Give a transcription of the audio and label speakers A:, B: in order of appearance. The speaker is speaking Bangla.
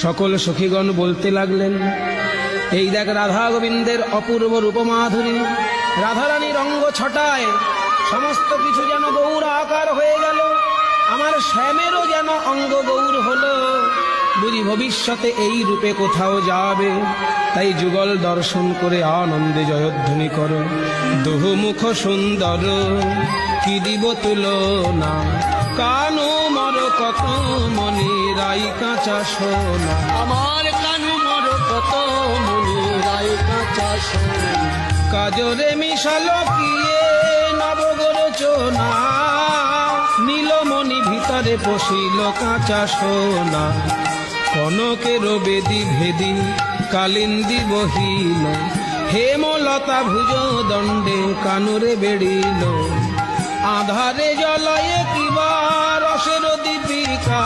A: সকল সখীগণ বলতে লাগলেন, এই দেখ রাধা গোবিন্দের অপূর্ব রূপমাধুরী, রাধারানীর অঙ্গ ছটায় সমস্ত কিছু যেন গৌর আকার হয়ে গেল, আমার শ্যামেরও যেন অঙ্গ গৌর হলো, বুঝি ভবিষ্যতে এই রূপে কোথাও যাবে। তাই যুগল দর্শন করে আনন্দে জয়ধ্বনি করো। দুহুমুখ সুন্দর কি দিব তুলনা, কানু মর কত মনি রাই কাঁচা সোনা,
B: আমার কানু মর কত মনি রায় কাঁচা সোনা,
A: কাজরে মিশালো কিয়ে নবগোরচনা, নীলমণি ভিতরে পশিল কাঁচা সোনা, কনকের বেদি ভেদি কালিন্দি বহিল, হেমলতা ভুজ দণ্ডে কানুরে বেড়িল, আধারে জলয়ে কিবা রসের দীপিকা,